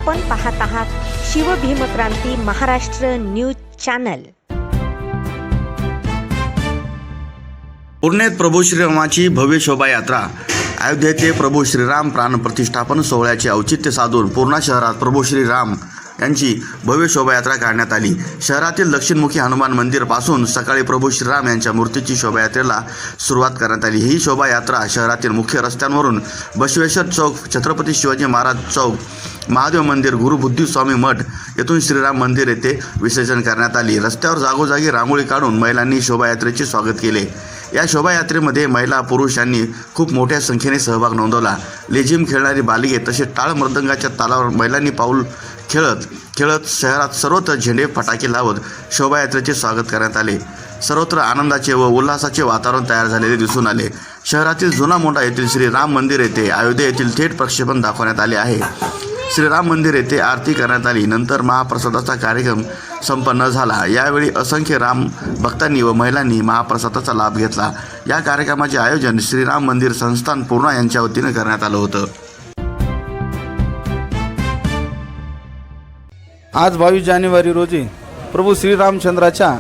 आपण पाहत आहात शिवभीमक्रांती महाराष्ट्र न्यूज चॅनल। पुण्यात प्रभू श्रीरामाची भव्य शोभायात्रा। अयोध्येचे प्रभू श्रीराम प्राण प्रतिष्ठापन सोहळ्याचे औचित्य साधून पूर्णा शहरात प्रभू श्रीराम यांची भव्य शोभायात्रा काढण्यात आली। शहरातील दक्षिणमुखी हनुमान मंदिर पासून सकाळी प्रभू श्रीराम यांच्या मूर्तीची शोभायात्रेला सुरुवात करण्यात आली। ही शोभायात्रा शहरातील मुख्य रस्त्यांवरून बसवेश्वर चौक, छत्रपती शिवाजी महाराज चौक, महादेव मंदिर, गुरुबुद्धी स्वामी मठ येथून श्रीराम मंदिर येथे विसर्जन करण्यात आली। रस्त्यावर जागोजागी रांगोळी काढून महिलांनी शोभायात्रेचे स्वागत केले। या शोभायात्रेमध्ये महिला पुरुष यांनी खूप मोठ्या संख्येने सहभाग नोंदवला। लेझिम खेळणारी बालिके तसेच टाळ मृदंगाच्या तालावर महिलांनी पाऊल खेळत शहरात सर्वत्र झेंडे फटाके लावत शोभायात्रेचे स्वागत करण्यात आले। सर्वत्र आनंदाचे व उल्हासाचे वातावरण तयार झालेले दिसून आले। शहरातील जुना मोंढा येथील श्रीराम मंदिर येथे अयोध्ये येथील थेट प्रक्षेपण दाखवण्यात आले आहे। श्रीराम मंदिर येथे आरती करण्यात आली। नंतर महाप्रसादाचा कार्यक्रम संपन्न झाला। यावेळी असंख्य राम भक्तांनी व महिलांनी महाप्रसादाचा लाभ घेतला। या कार्यक्रमाचे आयोजन श्रीराम मंदिर संस्थान पूर्णा यांच्या वतीने करण्यात आलं होतं। आज 22 जानेवारी रोजी प्रभू श्रीरामचंद्राच्या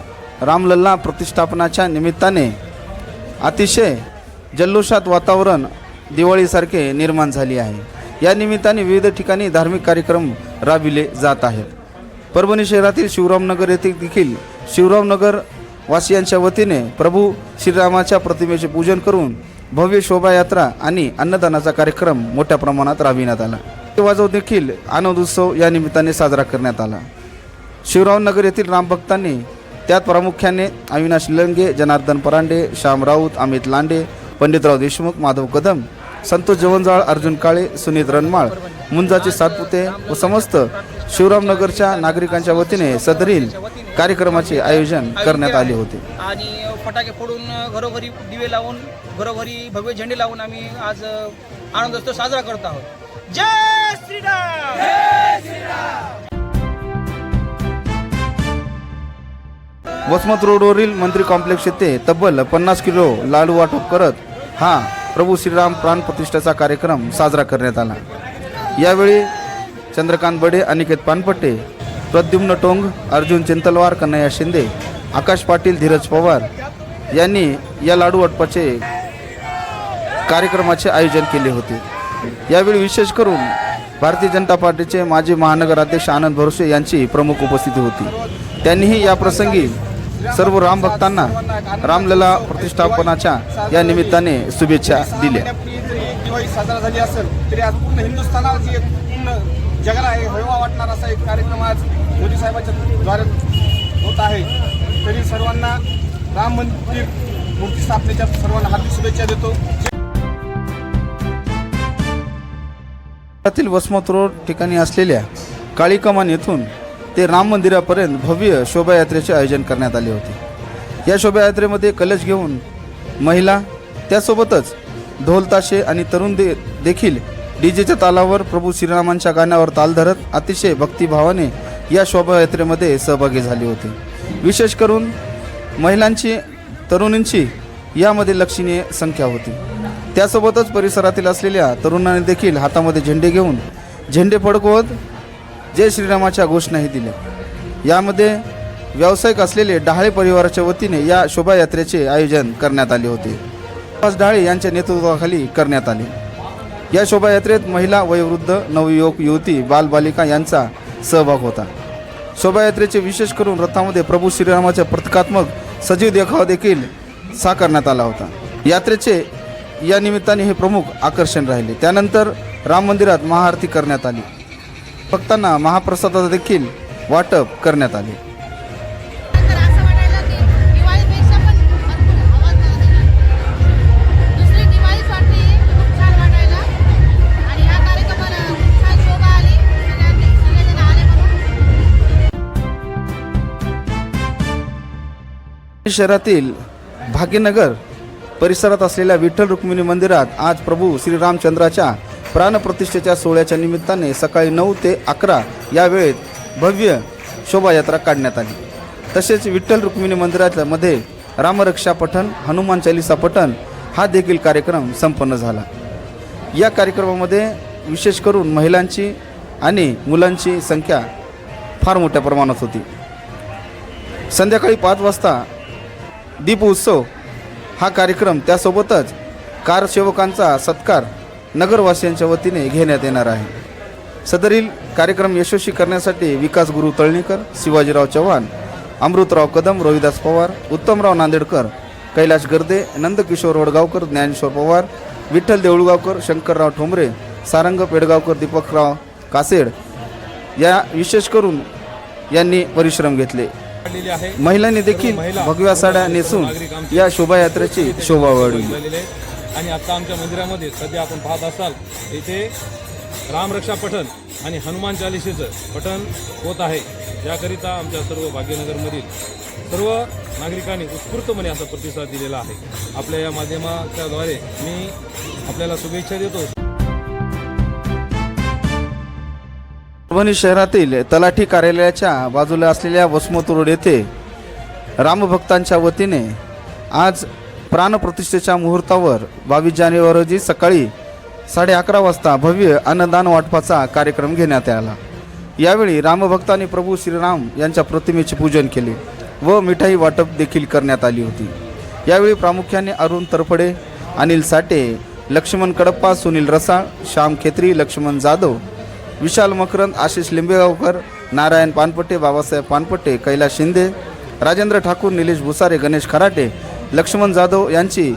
रामलल्ला प्रतिष्ठापनाच्या निमित्ताने अतिशय जल्लोषात वातावरण दिवाळीसारखे निर्माण झाले आहे। या निमित्ताने विविध ठिकाणी धार्मिक कार्यक्रम राबविले जात आहेत। परभणी शहरातील शिवरामनगर येथे देखील शिवरामनगर वासियांच्या वतीने प्रभू श्रीरामाच्या प्रतिमेचे पूजन करून भव्य शोभायात्रा आणि अन्नदानाचा कार्यक्रम मोठ्या प्रमाणात राबविण्यात आला। वाजव देखील आनंदोत्सव या निमित्ताने साजरा करण्यात आला। शिवरामनगर येथील रामभक्तांनी त्यात प्रामुख्याने अविनाश लंगे, जनार्दन परांडे, श्याम राऊत, अमित लांडे, पंडितराव देशमुख, माधव कदम, संतोष जवंजाळ, अर्जुन काळे, सुनीत रणमाळ, मुंजाचे सातपुते व समस्त शिवरामनगरच्या नागरिकांच्या वतीने सदरील कार्यक्रमाचे आयोजन करण्यात आले होते। आणि फटाके फोडून घरोघरी दिवे लावून घरोघरी भव्य झेंडे लावून आम्ही आज आनंदोत्सव साजरा करत आहोत। जय श्रीराम, जय श्रीराम। वसमत रोडवरील मंत्री कॉम्प्लेक्स येथे तब्बल 50 किलो लाडू वाटप करत हा प्रभू श्रीराम प्राण प्रतिष्ठेचा कार्यक्रम साजरा करण्यात आला। यावेळी चंद्रकांत बडे, अनिकेत पानपट्टे, प्रद्युम्न टोंग, अर्जुन चिंतलवार, कन्हैया शिंदे, आकाश पाटील, धीरज पवार यांनी या लाडू वाटपाचे कार्यक्रमाचे आयोजन केले होते। यावेळी विशेष करून भारतीय जनता पार्टीचे माजी महानगर अध्यक्ष आनंद भरोसे यांची प्रमुख उपस्थिती होती। त्यांनीही या प्रसंगी सर्व राम भक्तांना रामलला प्रतिष्ठापनाच्या या निमित्ताने शुभेच्छा दिल्या। दिवाळी साजरा झाली असेल तरी आज पूर्ण हिंदुस्थानात पूर्ण जगाला हळवा वाटणार असा एक कार्यक्रम आज मोदी साहेबांच्या द्वारे होत आहे। तरी सर्वांना राम मंदिर मूर्ती स्थापनेच्या सर्वांना हार्दिक शुभेच्छा देतो। वसमत रोड ठिकाणी असलेल्या काळी कमान येथून ते राम मंदिरापर्यंत भव्य शोभायात्रेचे आयोजन करण्यात आले होते। या शोभायात्रेमध्ये कलश घेऊन महिला, त्यासोबतच ढोल ताशे आणि तरुण देखील डीजेच्या तालावर प्रभू श्रीरामांच्या गाण्यावर ताल धरत अतिशय भक्तिभावाने या शोभायात्रेमध्ये सहभागी झाले होते। विशेष करून महिलांची, तरुणींची यामध्ये लक्षणीय संख्या होती। त्यासोबतच परिसरातील असलेल्या तरुणांनी देखील हातामध्ये झेंडे घेऊन झेंडे फडकवत जय श्रीरामाच्या घोषणाही दिल्या। यामध्ये व्यावसायिक असलेले डहाळे परिवाराच्या वतीने या शोभायात्रेचे आयोजन करण्यात आले होते। डहाळे यांच्या नेतृत्वाखाली करण्यात आले। या शोभायात्रेत महिला, वयोवृद्ध, नवयुवक, युवती, बालबालिका यांचा सहभाग होता। शोभायात्रेचे विशेष करून रथामध्ये प्रभू श्रीरामाच्या प्रतिकात्मक सजीव देखावा देखील साकारण्यात आला होता। यात्रेचे या निमित्ताने हे प्रमुख आकर्षण राहिले। त्यानंतर राम मंदिरात महाआरती करण्यात आली। भक्तांना महाप्रसादाचा देखील वाटप करण्यात आले। शहरातील भाग्यनगर परिसरात असलेल्या विठ्ठल रुक्मिणी मंदिरात आज प्रभू श्रीरामचंद्राच्या प्राणप्रतिष्ठेच्या सोहळ्याच्या निमित्ताने सकाळी 9 ते 11 या वेळेत भव्य शोभायात्रा काढण्यात आली। तसेच विठ्ठल रुक्मिणी मंदिरातल्या मध्ये रामरक्षा पठण, हनुमान चालीसा पठण हा देखील कार्यक्रम संपन्न झाला। या कार्यक्रमामध्ये विशेष करून महिलांची आणि मुलांची संख्या फार मोठ्या प्रमाणात होती. संध्याकाळी 5 वाजता दीप उत्सव हा कार्यक्रम, त्यासोबतच कारसेवकांचा सत्कार नगरवासियांच्या वतीने घेण्यात येणार आहे. सदरील कार्यक्रम यशस्वी करण्यासाठी विकास गुरु तळणीकर, शिवाजीराव चव्हाण, अमृतराव कदम, रोहिदास पवार, उत्तमराव नांदेडकर, कैलाश गर्दे, नंदकिशोर वडगावकर, ज्ञानेश्वर पवार, विठ्ठल देऊळगावकर, शंकरराव ठोंबरे, सारंग पेडगावकर, दीपकराव कासेड या विशेष करून यांनी परिश्रम घेतले. महिलांनी देखील भगव्या साड्या नेसून या शोभायात्रेची शोभा वाढवली. आणि आता आमच्या मंदिरामध्ये सध्या आपण पाहत असाल इथे रामरक्षा पठण आणि हनुमान चालिसेचं पठण होत आहे. याकरिता आमच्या सर्व भाग्यनगरमधील सर्व नागरिकांनी उत्स्फूर्तपणे असा प्रतिसाद दिलेला आहे. आपल्या या माध्यमाच्याद्वारे मी आपल्याला शुभेच्छा देतो. परभणी शहरातील तलाठी कार्यालयाच्या बाजूला असलेल्या वसमत रोड येथे रामभक्तांच्या वतीने आज प्राणप्रतिष्ठेच्या मुहूर्तावर 22 जानेवारी रोजी सकाळी 11:30 वाजता भव्य अन्नदान वाटपाचा कार्यक्रम घेण्यात आला. यावेळी रामभक्तांनी प्रभू श्रीराम यांच्या प्रतिमेचे पूजन केले व मिठाई वाटप देखील करण्यात आली होती. यावेळी प्रामुख्याने अरुण तरफडे, अनिल साठे, लक्ष्मण कडप्पा, सुनील रसाळ, श्याम खेत्री, लक्ष्मण जाधव, विशाल मकरंद, आशिष लिंबेगावकर, नारायण पानपट्टे, बाबासाहेब पानपट्टे, कैलास शिंदे, राजेंद्र ठाकूर, निलेश भुसारे, गणेश खराटे, लक्ष्मण जाधव यांची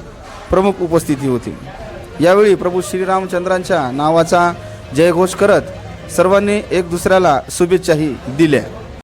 प्रमुख उपस्थिती होती. यावेळी प्रभू श्रीरामचंद्रांच्या नावाचा जयघोष करत सर्वांनी एक दुसऱ्याला शुभेच्छाही दिल्या.